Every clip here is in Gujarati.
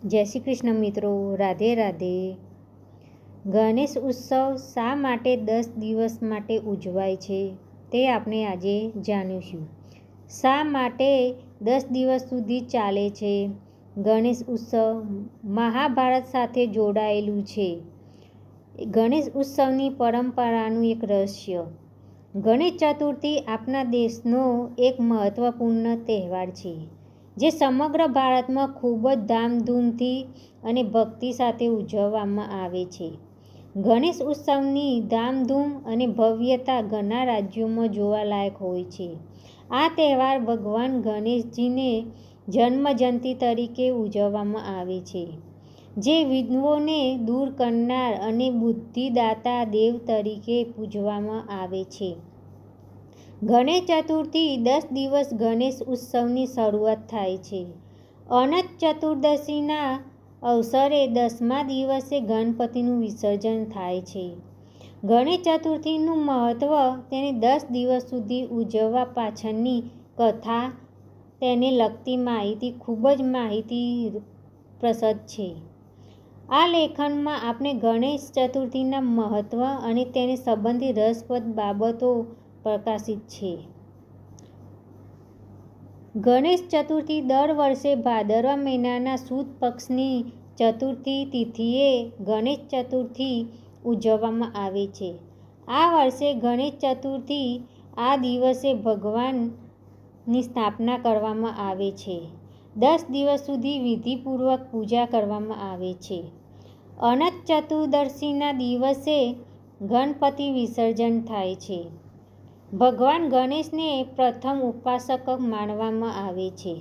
જય શ્રી કૃષ્ણ મિત્રો, રાધે રાધે. ગણેશ ઉત્સવ શા માટે 10 દિવસ માટે ઉજવાય છે તે આપણે આજે જાણીશું. શા માટે 10 દિવસ સુધી ચાલે છે? ગણેશ ઉત્સવ મહાભારત સાથે જોડાયેલું છે. ગણેશ ઉત્સવની પરંપરાનું એક રહસ્ય. ગણેશ ચતુર્થી આપણા દેશનો એક મહત્વપૂર્ણ તહેવાર છે, જે સમગ્ર ભારતમાં ખૂબ જ ધામધૂમથી અને ભક્તિ સાથે ઉજવવામાં આવે છે. ગણેશ ઉત્સવની ધામધૂમ અને ભવ્યતા ઘણા રાજ્યોમાં જોવાલાયક હોય છે. આ તહેવાર ભગવાન ગણેશજીને જન્મજયંતિ તરીકે ઉજવવામાં આવે છે, જે વિઘ્નોને દૂર કરનાર અને બુદ્ધિદાતા દેવ તરીકે પૂજવામાં આવે છે. ગણેશ ચતુર્થી 10 દિવસ ગણેશ ઉત્સવની શરૂઆત થાય છે. અનંત ચતુર્દશીના અવસરે 10મા દિવસે ગણપતિનું વિસર્જન થાય છે. ગણેશ ચતુર્થીનું મહત્ત્વ તેને 10 દિવસ સુધી ઉજવવા પાછળની કથા, તેને લગતી માહિતી ખૂબ જ માહિતીપ્રદ છે. આ લેખનમાં આપણે ગણેશ ચતુર્થીના મહત્ત્વ અને તેને સંબંધિત રસપ્રદ બાબતો પ્રકાશિત છે. ગણેશ ચતુર્થી દર વર્ષે ભાદરવા મહિનાના સુદ પક્ષની ચતુર્થી તિથિએ ગણેશ ચતુર્થી ઉજવવામાં આવે છે. આ વર્ષે ગણેશ ચતુર્થી આ દિવસે ભગવાનની સ્થાપના કરવામાં આવે છે. 10 દિવસ સુધી વિધિપૂર્વક પૂજા કરવામાં આવે છે. અનંત ચતુર્દશીના દિવસે ગણપતિ વિસર્જન થાય છે. ભગવાન ગણેશને પ્રથમ ઉપાસક માનવામાં આવે છે,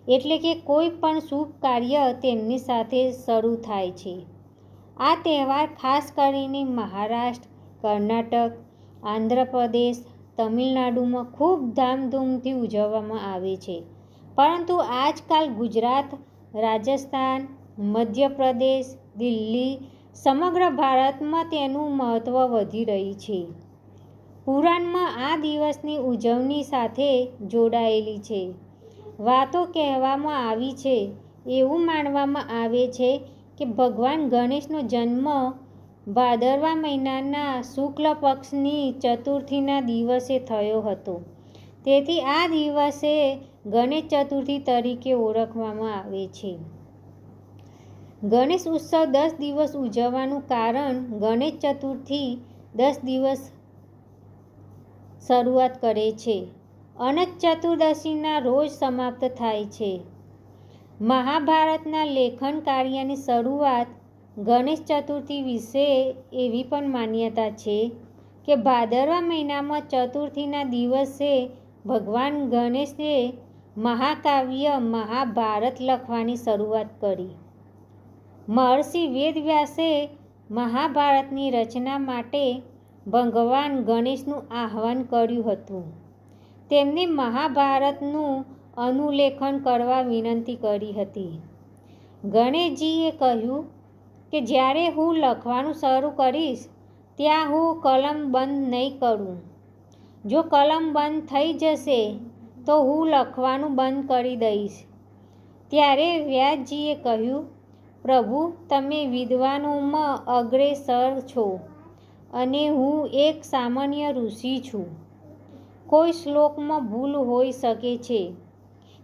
એટલે કે કોઈ પણ શુભ કાર્ય તેમની સાથે શરૂ થાય છે. આ તહેવાર ખાસ કરીને મહારાષ્ટ્ર, કર્ણાટક, આંધ્રપ્રદેશ, તમિલનાડુમાં ખૂબ ધામધૂમથી ઉજવવામાં આવે છે, પરંતુ આજકાલ ગુજરાત, રાજસ્થાન, મધ્યપ્રદેશ, દિલ્હી, સમગ્ર ભારતમાં તેનું મહત્ત્વ વધી રહ્યું છે. પુરાણમાં આ દિવસની ઉજવણી સાથે જોડાયેલી છે. વાતો કહેવામાં આવી છે. એવું માનવામાં આવે છે કે ભગવાન ગણેશનો જન્મ ભાદરવા મહિનાના શુક્લ પક્ષની ચતુર્થીના દિવસે થયો હતો. તેથી આ દિવસે ગણેશ ચતુર્થી તરીકે ઓળખવામાં આવે છે. ગણેશ ઉત્સવ 10 દિવસ ઉજવવાનું કારણ. ગણેશ ચતુર્થી 10 દિવસ શરૂઆત કરે છે. અનંત ચતુર્દશીના રોજ સમાપ્ત થાય છે. મહાભારતના લેખન કાર્યની શરૂઆત ગણેશ ચતુર્થી વિશે એવી પણ માન્યતા છે કે ભાદરવા મહિનામાં ચતુર્થીના દિવસે ભગવાન ગણેશે મહાકાવ્ય મહાભારત લખવાની શરૂઆત કરી. મહર્ષિ વેદવ્યાસે મહાભારતની રચના માટે ભગવાન ગણેશનું આહ્વાન કર્યું હતું. તેમને મહાભારતનું અનુલેખન કરવા વિનંતી કરી હતી. ગણેશજીએ કહ્યું કે જ્યારે હું લખવાનું શરૂ કરીશ ત્યાં હું કલમ બંધ નહીં કરું. જો કલમ બંધ થઈ જશે તો હું લખવાનું બંધ કરી દઈશ. ત્યારે વ્યાસજીએ કહ્યું, પ્રભુ, તમે વિદ્વાનોમાં અગ્રેસર છો અને હું એક સામાન્ય ઋષિ છું. કોઈ શ્લોકમાં ભૂલ હોઈ શકે છે,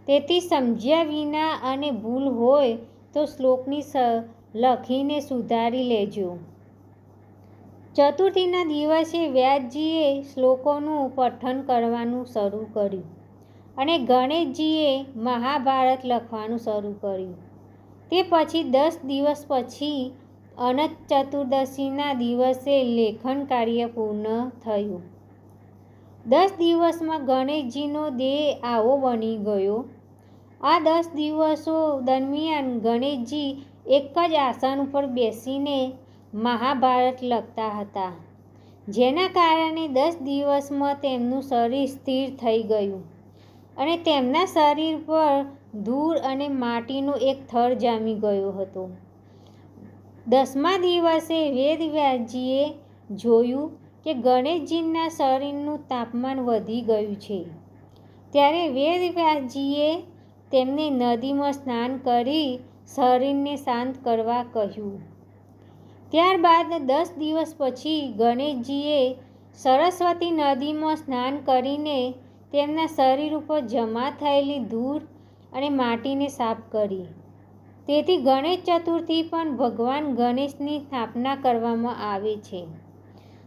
તેથી સમજ્યા વિના અને ભૂલ હોય તો શ્લોકની લખીને સુધારી લેજો. ચતુર્થીના દિવસે વ્યાસજીએ શ્લોકોનું પઠન કરવાનું શરૂ કર્યું અને ગણેશજીએ મહાભારત લખવાનું શરૂ કર્યું. તે પછી 10 દિવસ પછી અનંત ચતુર્દશીના દિવસે લેખન કાર્ય પૂર્ણ થયું. 10 દિવસમાં ગણેશજીનો દેહ આવો બની ગયો. આ 10 દિવસો દરમિયાન ગણેશજી એક જ આસન ઉપર બેસીને મહાભારત લખતા હતા, જેના કારણે 10 દિવસમાં તેમનું શરીર સ્થિર થઈ ગયું અને તેમના શરીર પર ધૂળ અને માટીનો એક થર જામી ગયો હતો. 10મા દિવસે વેદવ્યાસજીએ જોયું કે ગણેશજીના શરીરનું તાપમાન વધી ગયું છે. ત્યારે વેદવ્યાસજીએ તેમને નદીમાં સ્નાન કરી શરીરને શાંત કરવા કહ્યું. ત્યારબાદ 10 દિવસ પછી ગણેશજીએ સરસ્વતી નદીમાં સ્નાન કરીને તેમના શરીર ઉપર જમા થયેલી ધૂળ અને માટીને સાફ કરી. તેથી ગણેશ ચતુર્થી પણ ભગવાન ગણેશની સ્થાપના કરવામાં આવે છે.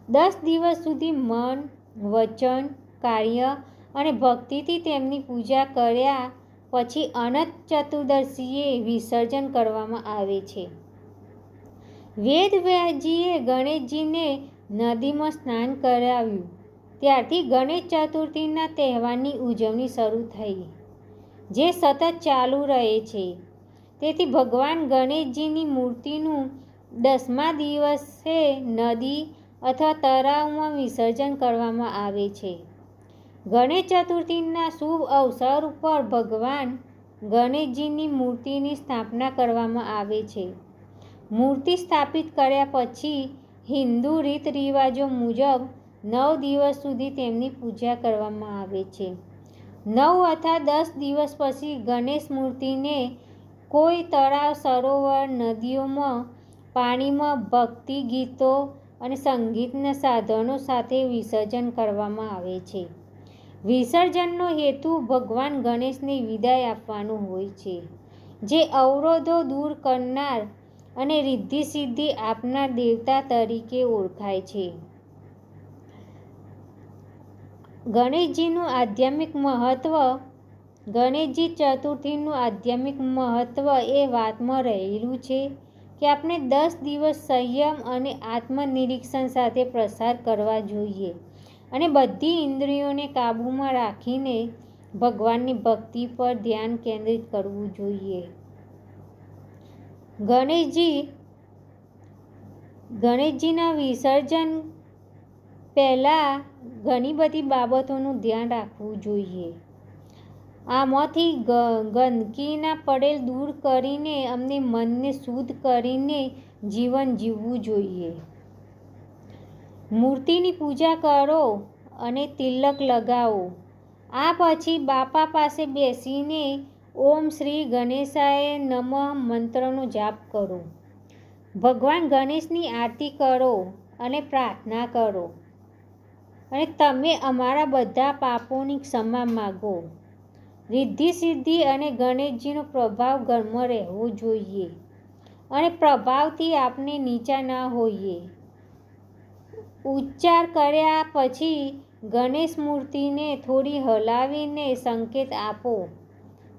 10 દિવસ સુધી મન, વચન, કાર્ય અને ભક્તિથી તેમની પૂજા કર્યા પછી અનંત ચતુર્દશીએ વિસર્જન કરવામાં આવે છે. વેદવ્યાસજીએ ગણેશજીને નદીમાં સ્નાન કરાવ્યું. ત્યારથી ગણેશ ચતુર્થીના તહેવારની ઉજવણી શરૂ થઈ, જે સતત ચાલુ રહે છે. તેથી ભગવાન ગણેશજીની મૂર્તિનું 10મા દિવસે નદી અથવા તળાવમાં વિસર્જન કરવામાં આવે છે. ગણેશ ચતુર્થીના શુભ અવસર ઉપર ભગવાન ગણેશજીની મૂર્તિની સ્થાપના કરવામાં આવે છે. મૂર્તિ સ્થાપિત કર્યા પછી હિન્દુ રીત રિવાજો મુજબ 9 દિવસ સુધી તેમની પૂજા કરવામાં આવે છે. 9 અથવા 10 દિવસ પછી ગણેશ મૂર્તિને કોઈ તળાવ, સરોવર, નદીઓમાં પાણીમાં ભક્તિ ગીતો અને સંગીતના સાધનો સાથે વિસર્જન કરવામાં આવે છે. વિસર્જનનો હેતુ ભગવાન ગણેશને વિદાય આપવાનો હોય છે, જે અવરોધો દૂર કરનાર અને રિદ્ધિ સિદ્ધિ આપનાર દેવતા તરીકે ઓળખાય છે. ગણેશજીનું આધ્યાત્મિક મહત્વ. ગણેશજી ચતુર્થીનું આધ્યાત્મિક મહત્વ એ વાતમાં રહેલું છે કે આપણે 10 દિવસ સંયમ અને આત્મનિરીક્ષણ સાથે પ્રસાર કરવા જોઈએ અને બધી ઇન્દ્રિયોને કાબૂમાં રાખીને ભગવાનની ભક્તિ પર ધ્યાન કેન્દ્રિત કરવું જોઈએ. ગણેશજીના વિસર્જન પહેલાં ઘણી બધી બાબતોનું ધ્યાન રાખવું જોઈએ. આમાંથી ગંદકીના પડેલ દૂર કરીને અમને મનને શુદ્ધ કરીને જીવન જીવવું જોઈએ. મૂર્તિની પૂજા કરો અને તિલક લગાવો. આ પછી બાપા પાસે બેસીને ઓમ શ્રી ગણેશાય નમઃ મંત્રનો જાપ કરો. ભગવાન ગણેશની આરતી કરો અને પ્રાર્થના કરો અને તમે અમારા બધા પાપોની ક્ષમા માગો. રિદ્ધિ સિદ્ધિ અને ગણેશજીનો પ્રભાવ ઘરમાં રહેવો જોઈએ અને પ્રભાવથી આપણે નીચા ના હોઈએ. ઉચ્ચાર કર્યા પછી ગણેશ મૂર્તિને થોડી હલાવીને સંકેત આપો.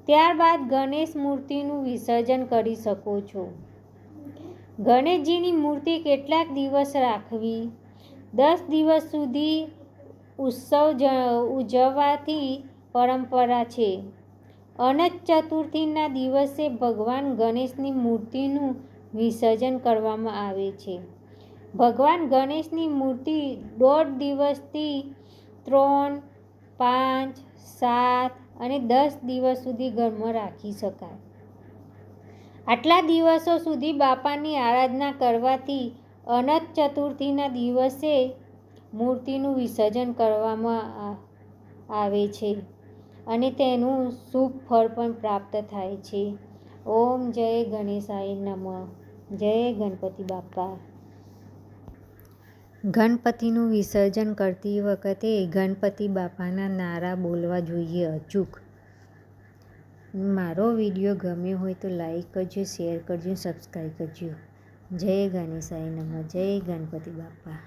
ત્યારબાદ ગણેશ મૂર્તિનું વિસર્જન કરી શકો છો. ગણેશજીની મૂર્તિ કેટલાક દિવસ રાખવી. 10 દિવસ સુધી ઉત્સવ ઉજવવાથી પરંપરા છે. અનંત ચતુર્થીના દિવસે ભગવાન ગણેશની મૂર્તિનું વિસર્જન કરવામાં આવે છે. ભગવાન ગણેશની મૂર્તિ 1.5 દિવસથી 3, 5, 7 અને 10 દિવસ સુધી ઘરમાં રાખી શકાય. આટલા દિવસો સુધી બાપાની આરાધના કરવાથી અનંત ચતુર્થીના દિવસે મૂર્તિનું વિસર્જન કરવામાં આવે છે અને તેનું શુભ ફળ પણ પ્રાપ્ત થાય છે. ઓમ જય ગણેશાય નમઃ. જય ગણપતિ બાપા. ગણપતિનું વિસર્જન કરતી વખતે ગણપતિ બાપાના નારા બોલવા જોઈએ અચૂક. મારો વિડીયો ગમ્યો હોય તો લાઈક કરજો, શેર કરજો, સબસ્ક્રાઈબ કરજો. જય ગણેશાય નમઃ. જય ગણપતિ બાપા.